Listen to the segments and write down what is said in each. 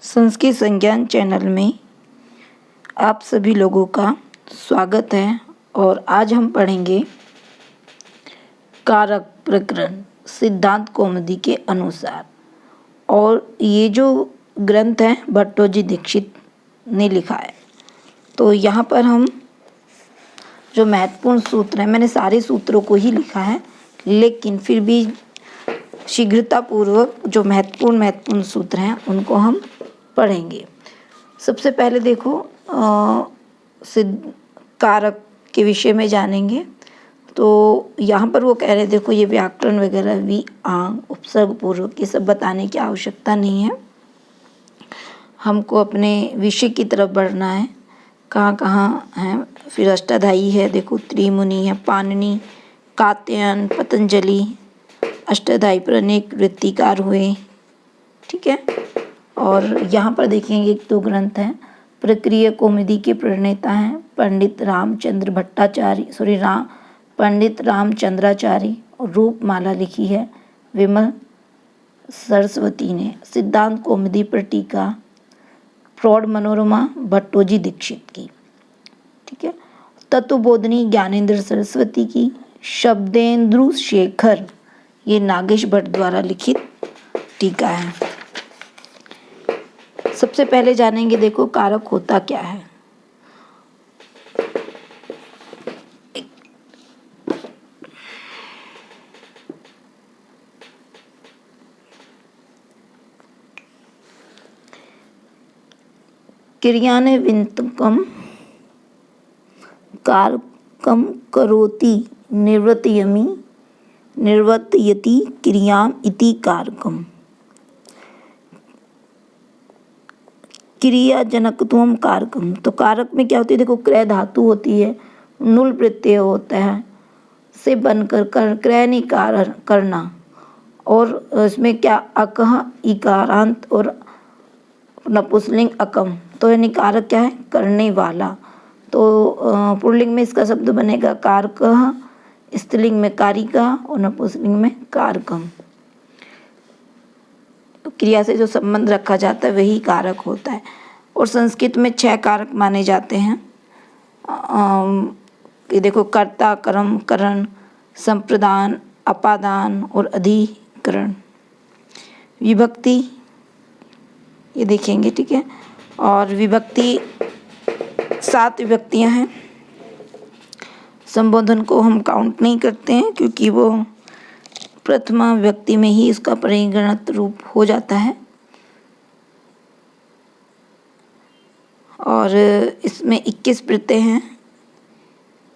संस्कृत संज्ञान चैनल में आप सभी लोगों का स्वागत है। और आज हम पढ़ेंगे कारक प्रकरण सिद्धांत कौमुदी के अनुसार। और ये जो ग्रंथ है भट्टोजी दीक्षित ने लिखा है। तो यहाँ पर हम जो महत्वपूर्ण सूत्र हैं, मैंने सारे सूत्रों को ही लिखा है, लेकिन फिर भी शीघ्रतापूर्वक जो महत्वपूर्ण सूत्र हैं उनको हम पढ़ेंगे। सबसे पहले देखो सिद्ध कारक के विषय में जानेंगे। तो यहाँ पर वो कह रहे, देखो ये व्याकरण वगैरह भी उपसर्ग पूर्वक ये सब बताने की आवश्यकता नहीं है। हमको अपने विषय की तरफ बढ़ना है। कहाँ कहाँ है, फिर अष्टाध्यायी है, देखो त्रिमुनि है, पाणिनि, कात्यायन, पतंजलि, अष्टाध्यायी पर अनेक वृत्तिकार हुए। ठीक है। और यहाँ पर देखेंगे एक दो ग्रंथ हैं। प्रक्रिया कौमुदी के प्रणेता हैं पंडित रामचंद्राचार्य और रूपमाला लिखी है विमल सरस्वती ने। सिद्धांत कौमुदी पर टीका प्रौढ़ मनोरमा भट्टोजी दीक्षित की। ठीक है। तत्वबोधिनी ज्ञानेंद्र सरस्वती की। शब्देंदु शेखर ये नागेश भट्ट द्वारा लिखित टीका है। सबसे पहले जानेंगे, देखो कारक होता क्या है। क्रियान्वितकम कारकम करोति निर्वर्तयति क्रियाम इति कारकम। क्रियाजनकत्वम कारकम, तो कारक में क्या होती है, देखो क्रय धातु होती है, नूल प्रत्यय होता है, से बनकर क्रय करना, और इसमें क्या अकह इकारांत और नपुंसकलिंग अकम, तो यानी कारक क्या है, करने वाला। तो पुल्लिंग में इसका शब्द बनेगा कारकः, स्त्रीलिंग में कारिका और नपुंसकलिंग में कारकम। क्रिया से जो संबंध रखा जाता है वही कारक होता है। और संस्कृत में 6 कारक माने जाते हैं। ये देखो कर्ता, कर्म, करण, संप्रदान, अपादान और अधिकरण। विभक्ति ये देखेंगे। ठीक है। और विभक्ति 7 विभक्तियां हैं। संबोधन को हम काउंट नहीं करते हैं क्योंकि वो प्रथमा विभक्ति में ही इसका परिगणित रूप हो जाता है। और इसमें 21 प्रत्यय हैं।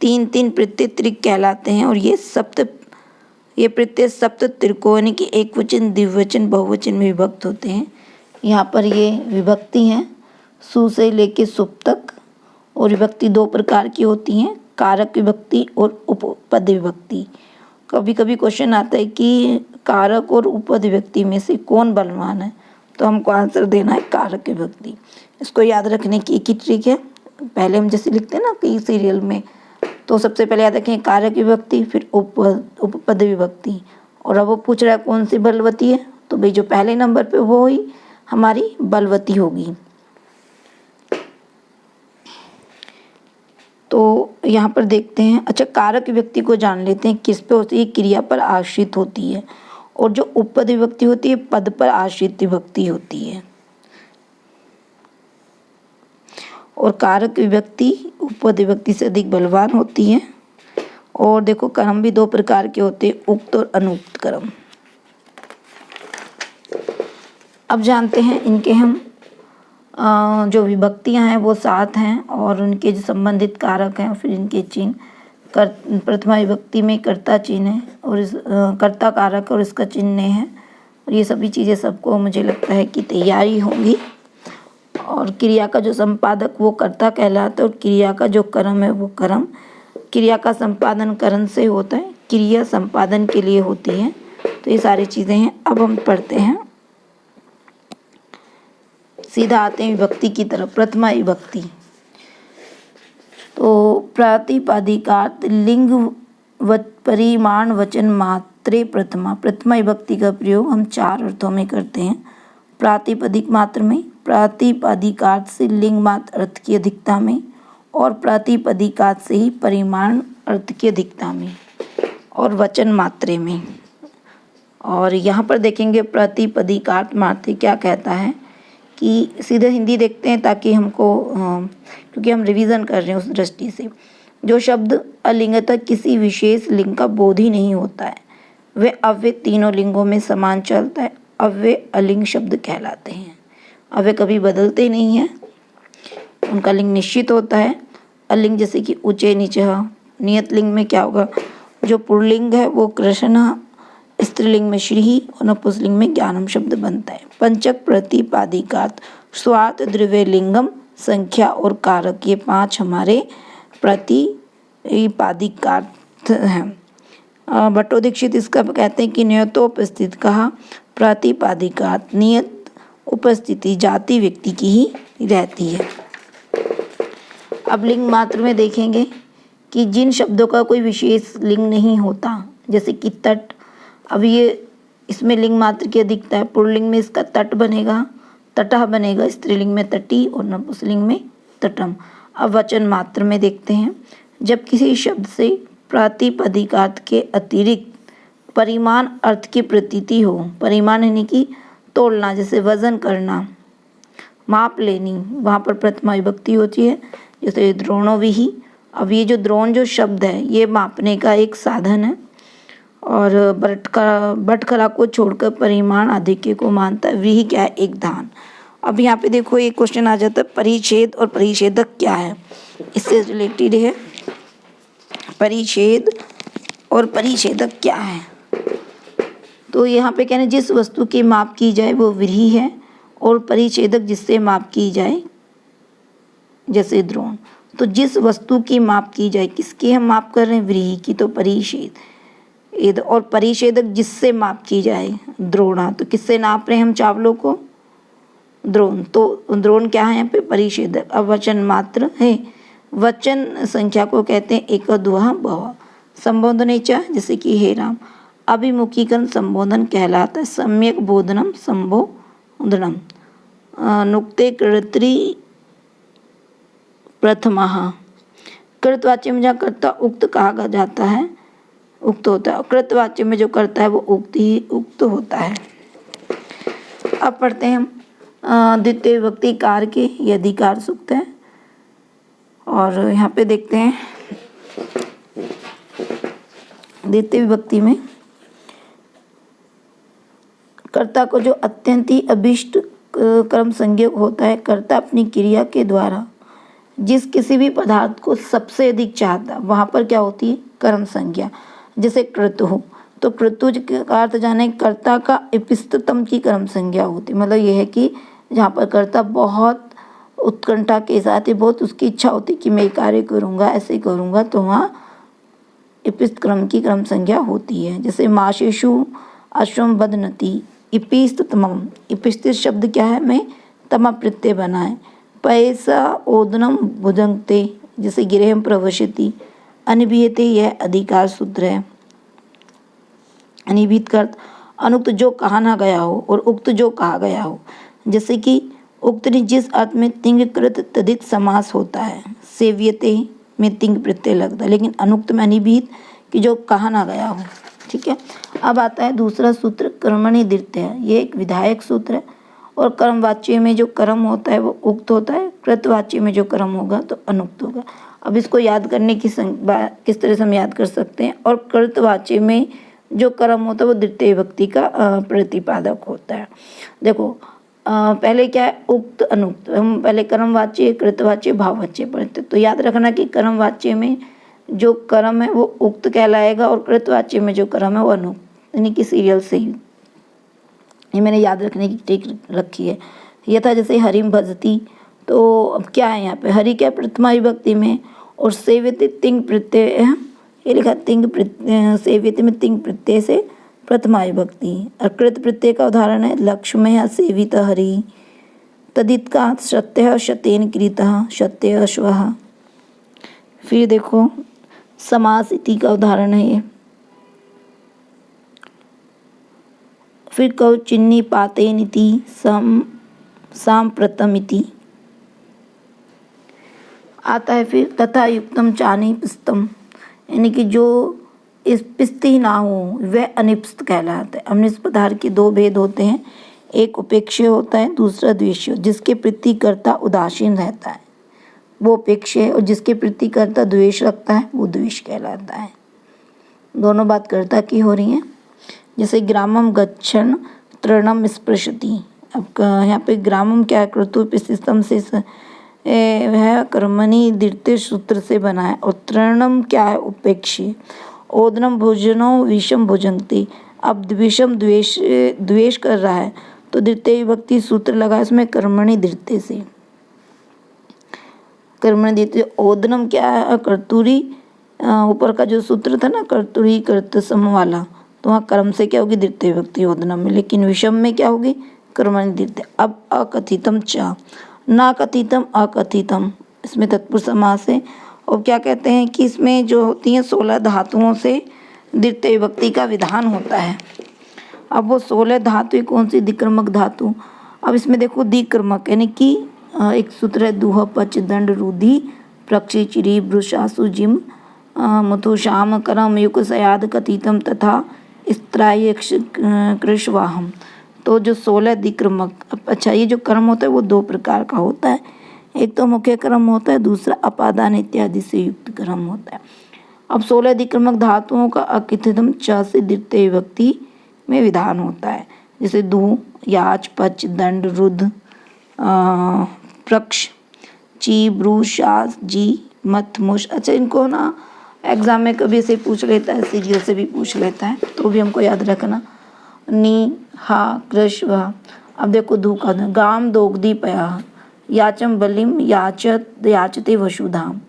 3 प्रत्यय त्रिक कहलाते हैं। और ये प्रत्यय सप्त त्रिकोण यानी कि एक वचन, द्विवचन, बहुवचन में विभक्त होते हैं। यहाँ पर ये विभक्ति हैं सु से लेके सुप तक। और विभक्ति 2 प्रकार की होती हैं, कारक विभक्ति और उपपद विभक्ति। कभी कभी क्वेश्चन आता है कि कारक और उपपद विभक्ति में से कौन बलवान है, तो हमको आंसर देना है कारक विभक्ति। इसको याद रखने की एक ही ट्रिक है। पहले हम जैसे लिखते हैं ना कई सीरियल में, तो सबसे पहले याद रखें कारक विभक्ति, फिर उपपद विभक्ति। और अब वो पूछ रहा है कौन सी बलवती है, तो भाई जो पहले नंबर पे वो ही हमारी बलवती होगी। तो यहाँ पर देखते हैं। अच्छा, कारक विभक्ति को जान लेते हैं किस पे होती है, क्रिया पर आश्रित होती है। और जो उपपद विभक्ति होती है पद पर आश्रित विभक्ति होती है। और कारक विभक्ति उपपद विभक्ति से अधिक बलवान होती है। और देखो कर्म भी 2 प्रकार के होते हैं, उक्त और अनुक्त कर्म। अब जानते हैं इनके हम जो विभक्तियां हैं वो 7 हैं। और उनके जो संबंधित कारक हैं, फिर इनके चिन्ह। प्रथमा विभक्ति में कर्ता चिन्ह है और इस कर्ता कारक और इसका चिन्ह है। और ये सभी चीज़ें सबको मुझे लगता है कि तैयारी होंगी। और क्रिया का जो संपादक वो कर्ता कहलाता है, और क्रिया का जो कर्म है वो कर्म। क्रिया का संपादन करण से होता है, क्रिया संपादन के लिए होती है। तो ये सारी चीज़ें हैं। अब हम पढ़ते हैं, सीधा आते हैं विभक्ति की तरफ। प्रथमा विभक्ति, तो प्रातिपदिकार्थ लिंग परिमाण वचन मात्रे प्रथमा विभक्ति का प्रयोग हम 4 अर्थों में करते हैं। प्रातिपदिक मात्र में, प्रातिपदिकार्थ से लिंग मात्र अर्थ की अधिकता में और प्रातिपदिकार्थ से ही परिमाण अर्थ की अधिकता में और वचन मात्रे में। और यहाँ पर देखेंगे प्रातिपदिकार्थ मात्रे क्या कहता है कि सीधे हिंदी देखते हैं ताकि हमको क्योंकि हम रिवीजन कर रहे हैं उस दृष्टि से। जो शब्द अलिंगतः किसी विशेष लिंग का बोध ही नहीं होता है वह अव्यय तीनों लिंगों में समान चलता है, अव्यय अलिंग शब्द कहलाते हैं। अव्यय कभी बदलते नहीं हैं, उनका लिंग निश्चित होता है। अलिंग जैसे कि ऊंचे नीचे। नियत लिंग में क्या होगा, जो पुल्लिंग है वो कृष्ण, स्त्रीलिंग में श्री और नपुंसकलिंग में ज्ञानम शब्द बनता है। पंचक प्रतिपादिकार्थ स्वार्थ द्रव्य लिंगम संख्या और कारक, ये 5 हमारे प्रतिपादिकार्थ हैं। भट्टोदीक्षित इसका कहते हैं कि नियतोपस्थित कहा प्रातिपादिकार्थ नियत उपस्थिति जाति व्यक्ति की ही रहती है। अब लिंग मात्र में देखेंगे कि जिन शब्दों का कोई विशेष लिंग नहीं होता, जैसे कि तट, अब ये इसमें लिंग मात्र की अधिकता है। पुल्लिंग में इसका तट बनेगा, तटः बनेगा, स्त्रीलिंग में तटी और नपुंसकलिंग में तटम। अब वचन मात्र में देखते हैं, जब किसी शब्द से प्रातिपदिकार्थ के अतिरिक्त परिमाण अर्थ की प्रतीति हो, परिमाण यानी कि तोलना, जैसे वजन करना, माप लेनी, वहाँ पर प्रथमा विभक्ति होती है, जैसे द्रोणोविहि। अब ये जो द्रोण जो शब्द है ये मापने का एक साधन है और बटखरा को छोड़कर परिमाण आधिक्य को मानता है। व्रीहि क्या है, एक धान। अब यहाँ पे देखो एक क्वेश्चन आ जाता है, परिच्छेद और परिच्छेदक क्या है, इससे रिलेटेड है। परिच्छेद और परिच्छेदक क्या है, तो यहाँ पे कहना जिस वस्तु की माप की जाए वो व्रीहि है और परिच्छेदक जिससे माप की जाए जैसे द्रोण। तो जिस वस्तु की माप की जाए, किसकी हम माप कर रहे हैं, व्रीहि की, तो परिच्छेद। और परिच्छेदक जिससे माप की जाए द्रोणा, तो किससे नाप रहे हैं हम चावलों को, द्रोण। तो द्रोण क्या है यहाँ पे, परिच्छेदक। अब वचन मात्र है, वचन संख्या को कहते हैं एक द्वह बहु। संबोधनेचा जैसे कि हे राम, अभिमुखीकरण संबोधन कहलाता है। सम्यक बोधनम संबोधनम। नुक्ते कर्तृ प्रथमः, कृतवाच्य में जहाँ कर्ता उक्त कहा जाता है, उक्त होता है। कृतवाच्य में जो करता है वो उक्त ही उक्त होता है। अब पढ़ते हैं हम द्वितीय विभक्ति कार के, ये अधिकार सूक्त है। और यहाँ पे देखते हैं द्वितीय विभक्ति में कर्ता को जो अत्यंत ही अभिष्ट कर्म संज्ञक होता है, कर्ता अपनी क्रिया के द्वारा जिस किसी भी पदार्थ को सबसे अधिक चाहता, वहाँ पर क्या होती है, कर्म संज्ञा। जैसे क्रतु हो, तो क्रतु का अर्थ जाने कर्ता का इष्टतम की कर्म संज्ञा होती, मतलब यह है कि जहाँ पर कर्ता बहुत उत्कंठा के साथ ही बहुत उसकी इच्छा होती कि मैं कार्य करूँगा, ऐसे करूँगा, तो वहाँ इपिस्त क्रम की क्रम संज्ञा होती है। जैसे माशेषु अश्वम बदनति, इपिस्त तमम, इपिस्त शब्द क्या है, मैं तमा प्रत्यय बनाए। पैसा ओदनम भुजंगते, जैसे गिरहम प्रवशति। अनिभियते, यह अधिकार सूत्र है। अनिभित का अर्थ अनुक्त जो कहा ना गया हो और उक्त जो कहा गया हो, जैसे कि उक्त जिस अर्थ में तिंग कृत तदित समास होता है, सेव्यते में तिंग प्रत्यय लगता है, लेकिन अनुक्त में अनिभित कि जो कहा ना गया हो। ठीक है। अब आता है दूसरा सूत्र कर्मणि द्वितीय, ये एक विधायक सूत्र है और कर्मवाच्य में जो कर्म होता है वो उक्त होता है, कृतवाच्य में जो कर्म होगा तो अनुक्त होगा। अब इसको याद करने की किस तरह से हम याद कर सकते हैं, और कृतवाच्य में जो कर्म होता है वो द्वितीय विभक्ति का प्रतिपादक होता है। देखो पहले क्या है, उक्त अनुक्त। हम पहले कर्मवाच्य कृतवाच्य भाववाच्य पढ़ते, तो याद रखना कि कर्मवाच्य में जो कर्म है वो उक्त कहलाएगा और कृतवाच्य में जो कर्म है वो अनुक्त, यानी कि सीरियल से ही ये मैंने याद रखने की ट्रिक रखी है। यह था जैसे हरिम भजती, तो अब क्या है यहाँ पे, हरि क्या प्रथमा विभक्ति में और सेव्यते तिंग प्रत्यय, ये लिखा तिंग सेव्यते में तिंग प्रत्यय से प्रथमा विभक्ति। और कृत प्रत्यय का उदाहरण है लक्ष्मय सेवित हरि, तदित का सत्य शतेन कृतः सत्य अश्वः। फिर देखो समास इति का उदाहरण है ये। फिर कौ चिन्नी पाते नीति सम सांप्रतमिति आता है। फिर तथा युक्तम चानि पिस्तम, यानी कि जो इस पिस्ती ना हो वह अनिप्स्त कहलाता है। अनिप्स्त पदार्थ के दो भेद होते हैं, एक उपेक्षय होता है, दूसरा द्वेष्य। जिसके प्रति कर्ता उदासीन रहता है वो उपेक्षय, और जिसके प्रति कर्ता द्वेष रखता है वो द्वेष कहलाता है। दोनों बात कर्ता की हो रही है। जैसे ग्रामम गच्छन तृणम स्पृशति, अब यहाँ पे ग्रामम क्या है, कर्तुपसिस्तम से है, कर्मणि द्वितीय सूत्र से बना है। और तृणम क्या है, उपेक्षी। ओदनम भोजनो विषम भोजन्ति, अब विषम द्वेष कर रहा है तो द्वितीय विभक्ति सूत्र लगा इसमें कर्मणि द्वितीय से, कर्मणि द्वितीय। ओदनम क्या है, कर्तुरी, ऊपर का जो सूत्र था ना कर्तुरी कर्तसम वाला, तो वहाँ कर्म से क्या होगी, द्वितीय विभक्ति ओदनम में। लेकिन विषम में क्या होगी, कर्मणि द्वितीय। अब अकथितम च, ना कथितम अकथितम, इसमें तत्पुरुष समास है। और क्या कहते हैं कि इसमें जो होती हैं 16 धातुओं से द्वितीय विभक्ति का विधान होता है। अब वो 16 धातु कौन सी, दिक्रमक धातु। अब इसमें देखो दिक्रमक यानी कि एक सूत्र है, दुह पच दंड रुधि प्रक्षि चिरी भ्रुशासु जिम मुथु श्याम करम युग सयाद कथितम तथा स्त्राय कृष्वाहम। तो जो 16 दिक्रमक, अच्छा ये जो कर्म होता है वो दो प्रकार का होता है, एक तो मुख्य कर्म होता है, दूसरा अपादान इत्यादि से युक्त कर्म होता है। अब 16 दिक्रमक धातुओं का अकथितम च से द्वितीय विभक्ति में विधान होता है। जैसे दु, याच, पच, दंड, रुद्ध, प्रक्ष, ची, ब्रू, शास, जी, मत, मुश। अच्छा इनको ना एग्जाम में कभी से पूछ लेता है, सीरियल से भी पूछ लेता है, तो भी हमको याद रखना। नी, हा, कृष, वा। अब देखो धू का गाम दोग्धी पया, याचम बलिम याचत याचते वसुधाम,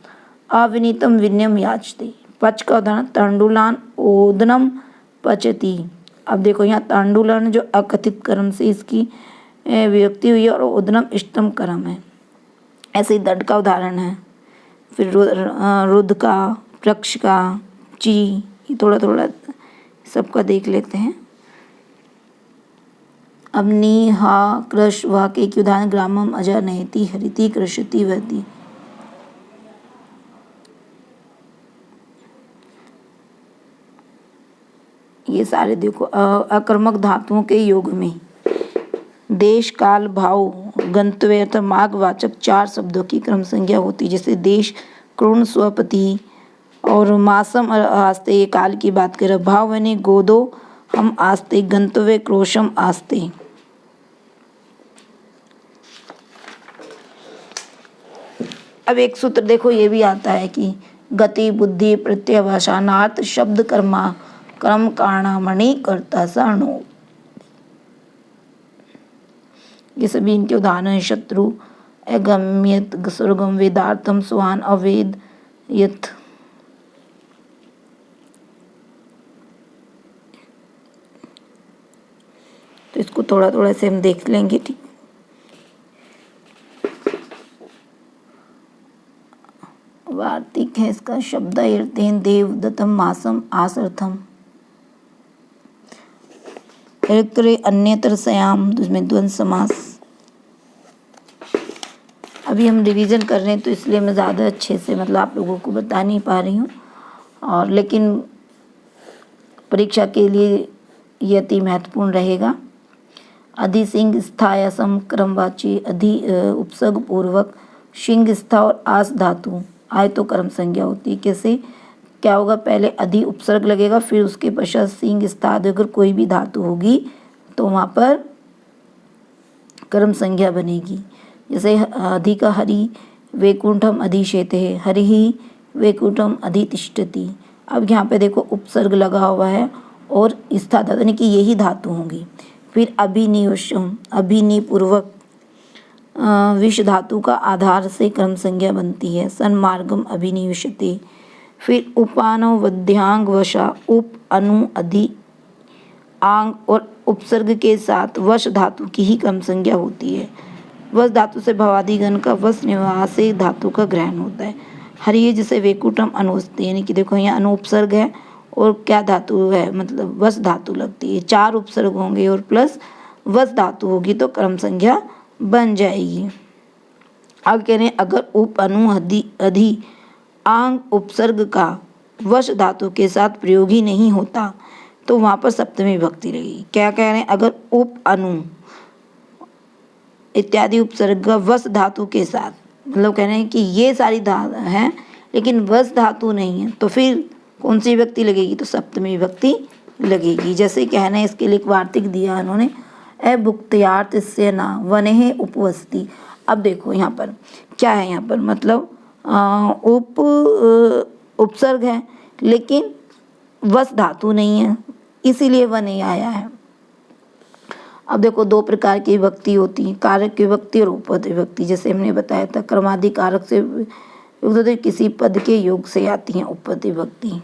अविनीतम विनयम याचते। पच का उदाहरण तांडुलान ओदनम पचती। अब देखो यहाँ तांडुलन जो अकथित कर्म से इसकी विभक्ति हुई है और ओदनम इष्टतम कर्म है। ऐसे ही दंड का उदाहरण है। फिर रुद्ध का, प्रक्ष का, ची, ये थोड़ा थोड़ा सबका देख लेते हैं। अब नी, हा, कृष, वा के उदाहरण ग्रामम अजा नयति हरिति कृषति वहति। ये सारे देखो अकर्मक धातुओं के योग में देश, काल, भाव, गंतव्य तथा मार्ग वाचक 4 शब्दों की क्रम संज्ञा होती है। जैसे देश क्रोण स्वपति, और मासम आस्ते, ये काल की बात कर रहे। भाव यानी गोदो हम आस्ते, गंतव्य क्रोशम आस्ते। अब एक सूत्र देखो ये भी आता है कि गति, बुद्धि, प्रत्यवसानार्थ, शब्द, कर्मा, कर्म, कारणामणि, कर्ता, साणु। ये सभी इनके उदाहरण हैं। शत्रु, अगम्यत, सुरगम, वेदार्थम, स्वान, अवेद, यथ। तो इसको थोड़ा थोड़ा से हम देख लेंगे, ठीक। वार्तिक है इसका। शब्द अर्तेन देव दत्तम मासम आसर्थम अन्यतर सयाम, इसमें द्वंद्व समास। अभी हम रिवीजन कर रहे हैं तो इसलिए मैं ज़्यादा अच्छे से मतलब आप लोगों को बता नहीं पा रही हूँ, और लेकिन परीक्षा के लिए ये अति महत्वपूर्ण रहेगा। अधि सिंह स्थाय असम क्रमवाची, अधि उपसर्ग पूर्वक सिंह स्था और आस धातु आए तो कर्म संज्ञा होती है। कैसे क्या होगा, पहले अधि उपसर्ग लगेगा, फिर उसके पश्चात सिंह स्था अगर कोई भी धातु होगी तो वहाँ पर कर्म संज्ञा बनेगी। जैसे अधि का हरि वैकुंठम अधिशेते है, हरि ही वैकुंठम अधितिष्ठति। अब यहाँ पे देखो उपसर्ग लगा हुआ है और स्था धातु यानी कि यही धातु होंगी। फिर अभिनिवेशम, अभिनि पूर्वक विष धातु का आधार से कर्म संज्ञा बनती है। सन्मार्गम अभिनिवेशते। फिर उपानो वध्यांग वशा, उप, अनु, अधि, आंग और उपसर्ग के साथ वश धातु की ही कर्म संज्ञा होती है। वश धातु से भवादिगण का वश निवास धातु का ग्रहण होता है। हरि जैसे वैकुंठम अनुस्ते, यानी कि देखो यहाँ अनुपसर्ग है और क्या धातु है, मतलब वश धातु लगती है। 4 उपसर्ग होंगे और प्लस वश धातु होगी तो कर्म संज्ञा बन जाएगी। अब कह रहे हैं अगर उप अनु अधि आंग उपसर्ग का वश धातु के साथ प्रयोग ही नहीं होता तो वहाँ पर सप्तमी विभक्ति लगेगी। क्या कह रहे हैं, अगर उप अनु इत्यादि उपसर्ग का वश धातु के साथ, मतलब कह रहे हैं कि ये सारी धातु हैं लेकिन वश धातु नहीं है, तो फिर कौन सी विभक्ति लगेगी, तो सप्तमी विभक्ति लगेगी। जैसे कह रहे हैं, इसके लिए एक वार्तिक दिया उन्होंने, अभुक्त्यार्थ से ना वने उपवस्ति। अब देखो यहाँ पर क्या है, यहाँ पर मतलब उपसर्ग है लेकिन वश धातु नहीं है, इसीलिए वने आया है। अब देखो दो प्रकार की विभक्ति होती है, कारक की विभक्ति और उपपद विभक्ति। जैसे हमने बताया था क्रमादि कारक से युक्त होती, किसी पद के योग से आती है उपपद विभक्ति।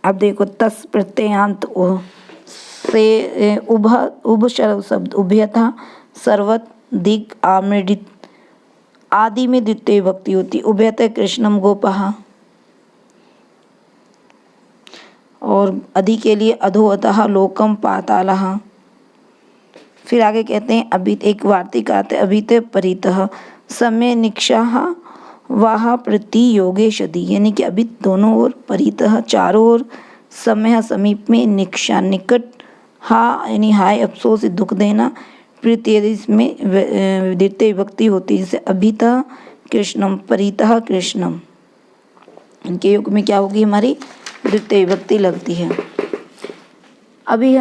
अब देखो तस् प्रत्ययांत से उभ शब्द उभयथा सर्वत दिग आमृत आदि में द्वितीय विभक्ति होती। उभयतः कृष्णम गोपः, और अधि के लिए अधो अतः लोकम पातालः। फिर आगे कहते हैं अभी एक वार्तिक आते अभित परितः समय निक्षाः वाह प्रति योगे शदी, यानी कि अभी दोनों ओर, परितः चारों ओर, समय समीप में, निक्षा निकट, हा यानी हाय अफसोस दुख देना, प्रीति इसमें द्वितीय विभक्ति होती है। जैसे अभितः कृष्णम, परितः कृष्णम, इनके योग में क्या होगी, हमारी द्वितीय विभक्ति लगती है। अभी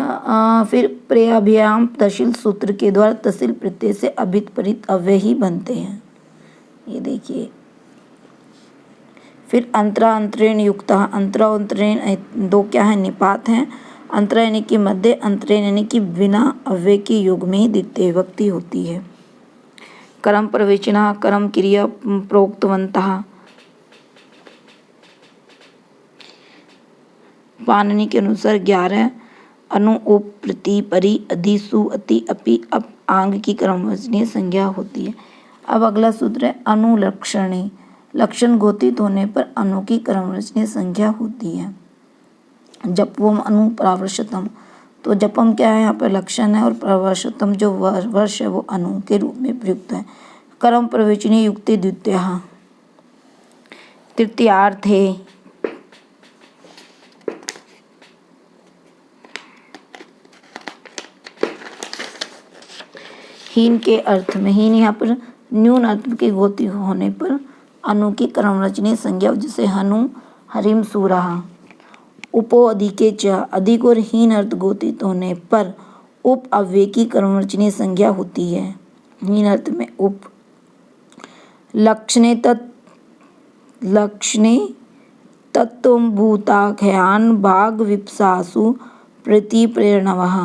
फिर प्रयाभ्याम तहसील सूत्र के द्वारा तहसील प्रत्यय से अभित परित अव्यय ही बनते हैं। ये देखिए फिर अंतरा अंतरेण युक्त, अंतरा अंतरेण दो क्या है, निपात हैं। अंतरा यानी कि मध्य, अंतरेण यानी कि बिना अव्यय के योग में ही द्वितीय विभक्ति होती है। कर्म प्रवेचना, कर्म क्रिया प्रोक्तवन्तः, पाणिनि के अनुसार 11 अनु उप प्रति परि अधि सु अति अपि अप आंग की क्रमवचनीय संज्ञा होती है। अब अगला सूत्र है अनुलक्षणी, लक्षण घोषित होने पर अनु की क्रमवचनीय संज्ञा होती है। जपवम अनु प्रावर्षतम, तो जपम क्या है, यहाँ पर लक्षण है, और प्रावर्षतम जो वर्ष है वो अनु के रूप में प्रयुक्त है। कर्म प्रवेचनीय युक्ति द्वितीय तृतीयार्थ है। हीन के अर्थ में, हीन यहाँ पर न्यून अर्थ के गोति होने पर अनु की क्रमवचनीय संज्ञा, जैसे हनु हरिम सूरहा। उपो अधिके च, अधिक और हीन अर्थ गोतित होने पर उप अव्यय की क्रमवचनीय संज्ञा होती है। हीन अर्थ में उप। लक्षणे तत्त्वभूताख्यान भाग विप्सासु प्रति प्रेरणवः।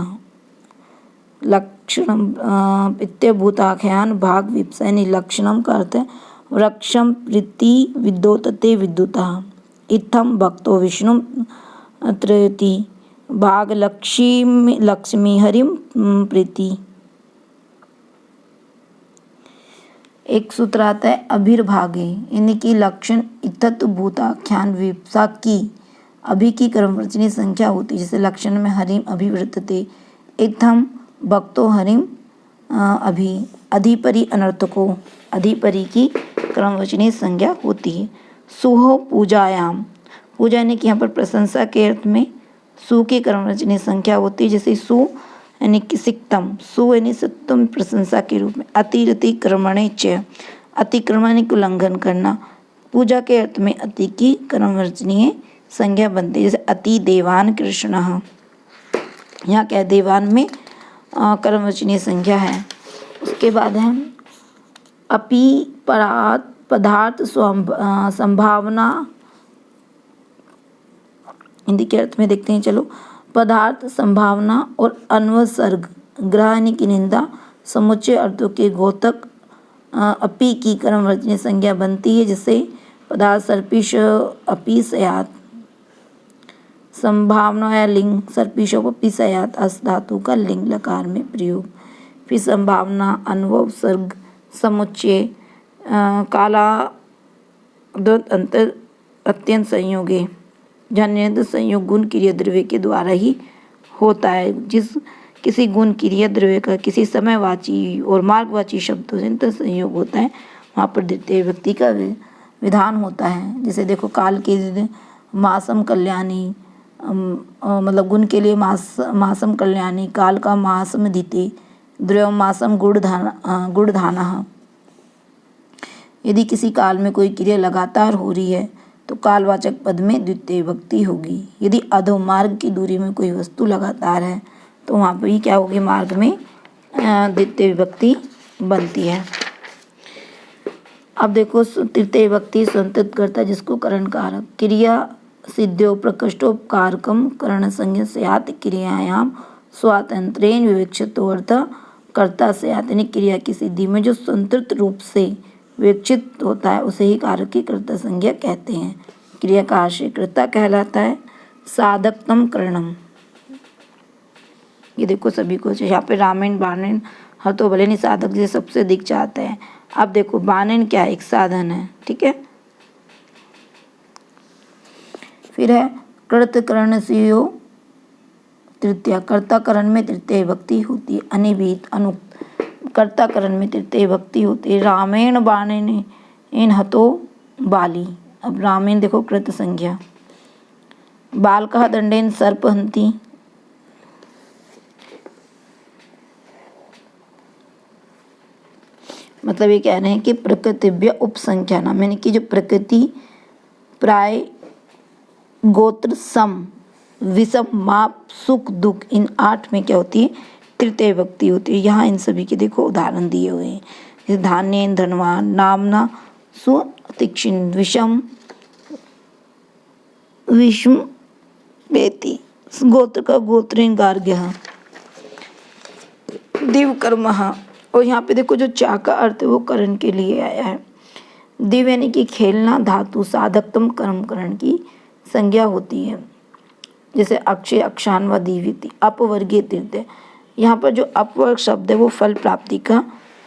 लक्षणम प्रत्यभूताख्यान भाग विप्सा यानी लक्षणम का अर्थ है वृक्षम प्रीति विद्योतते विद्युतः। इत्थम भक्तो विष्णु त्रयति भाग लक्ष्मी हरिम प्रीति। एक सूत्र आता है अभिर्भागे, यानी कि लक्षण इतत भूताख्यान विप्सा की अभि की क्रमवचनीय संख्या होती है। जैसे लक्षण में हरिम अभिवृतते, इत्थम भक्तो हरिम अभि। अधिपरि अनर्थको, अधिपरि की क्रमवचनीय संज्ञा होती है। सुहो पूजायाम, पूजा यानी कि यहाँ पर प्रशंसा के अर्थ में सु की क्रमवचनीय संख्या होती है। जैसे सु यानी कि सिक्तम, सु यानी सत्तम प्रशंसा के रूप में। अतिक्रमणे च, अतिक्रमण को उल्लंघन करना, पूजा के अर्थ में अति की क्रमवचनीय संज्ञा बनती है। जैसे अति देवान कृष्णः, यहाँ क्या देवान में क्रमवचनीय संज्ञा है। उसके बाद है अपि पदार्थ संभावना, हिंदी के अर्थ में देखते हैं चलो। पदार्थ संभावना और अन्वसर्ग ग्रह यानी कि निंदा समुच्चय अर्थों के घोतक अपि की क्रमवचनीय संज्ञा बनती है। जैसे पदार्थ सर्पिश अपि सयात, संभावना या लिंग सर्पिशों को पिसयात अस धातु का लिंग लकार में प्रयोग। फिर संभावना अनुभव सर्ग समुच्चय काला अंतर अत्यंत संयोगे, जहाँ निरंतर संयोग गुण क्रिया द्रव्य के द्वारा ही होता है। जिस किसी गुण क्रिया द्रव्य का किसी समयवाची और मार्गवाची शब्दों से इनका संयोग होता है, वहाँ पर द्वितीय विभक्ति का विधान होता है। जैसे देखो काल के मासम कल्याणी, मतलब गुण के लिए मासम कल्याणी, काल का मासम दिते, द्रव्य मासम गुड़धाना। यदि किसी काल में कोई क्रिया लगातार हो रही है तो कालवाचक पद में द्वितीय विभक्ति होगी। यदि अधो मार्ग की दूरी में कोई वस्तु लगातार है तो वहाँ पर ही क्या होगी, मार्ग में द्वितीय विभक्ति बनती है। अब देखो तृतीय विभक्ति संतृप्तकर्ता जिसको करण कारक, क्रिया सिद्ध्यो प्रकृष्टोपकारकम करण संज्ञा स्यात् क्रियायाम स्वातंत्र्येण विवक्षितो अर्थः कर्ता स्यात्। यानी क्रिया की सिद्धि में जो संतृप्त रूप से विवक्षित होता है उसे ही कारक की कर्ता संज्ञा कहते हैं। क्रिया का आश्रय कर्ता कहलाता है। साधकतम करणम, ये देखो सभी को यहाँ पे रामेण बाणेन हर तो भले नहीं साधक जैसे सबसे अधिक चाहते हैं। अब देखो बाणेन क्या है, एक साधन है, ठीक है। फिर है कृतकरण सीयो तृतीया, कर्ताकरण में तृतीय विभक्ति होती है। अनिवित अनुक्त, कर्ताकरण में तृतीय विभक्ति होती है। रामेण बाणेन इन हतो बाली, अब रामेण देखो कृत संज्ञा। बालकः दंडेन सर्पहन्ति, मतलब ये कह रहे हैं कि प्रकृतिव्य उपसंख्यानम, यानी कि जो प्रकृति प्राय गोत्र सम विषम माप सुख दुख इन 8 में क्या होती है, तृतीय विभक्ति होती है। यहाँ इन सभी के देखो उदाहरण दिए हुए हैं। जैसे धान्येन धनवान, नामना सुतीक्ष्ण, विषम विषम बेति, गोत्र का गोत्रेन गार्ग्यः, दिव कर्मः। और यहाँ पे देखो जो चा का अर्थ है वो करण के लिए आया है। दिव यानी कि खेलना, धातु साधकतम कर्म करण की संज्ञा होती है। जैसे अक्षय अक्षान व दीविति, अपवर्गीय तृतीय, यहाँ पर जो अपवर्ग शब्द है वो फल प्राप्ति का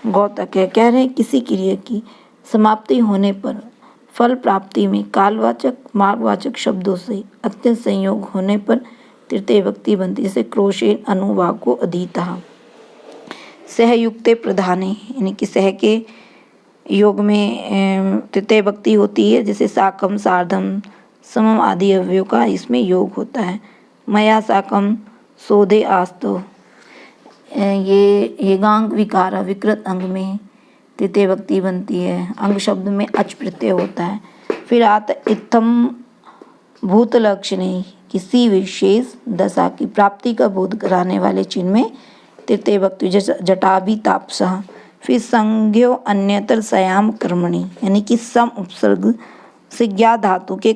द्योतक है। कह रहे हैं किसी क्रिया की समाप्ति होने पर फल प्राप्ति में कालवाचक मार्गवाचक शब्दों से अत्यंत संयोग होने पर तृतीय विभक्ति बनती है। जैसे क्रोशेन अनुवाको अधीतः, सहयुक्ते प्रधाने, यानी कि सह के योग में तृतीय विभक्ति होती है। जैसे साकम सार्धम समम आदि अवयव का इसमें योग होता है। मया साकम सोधे आस्तो, ये हेगांग विकार विकृत अंग में तृतीय विभक्ति बनती है। अंग शब्द में अच प्रत्यय होता है। फिर आता इत्थम भूत लक्षणे, किसी विशेष दशा की प्राप्ति का बोध कराने वाले चिन्ह में तृतीय विभक्ति, जैसे जटाभि तापसः। फिर संज्ञो अन्यतर सयाम कर्मणि, यानी कि सम उपसर्ग से ज्ञा धातु के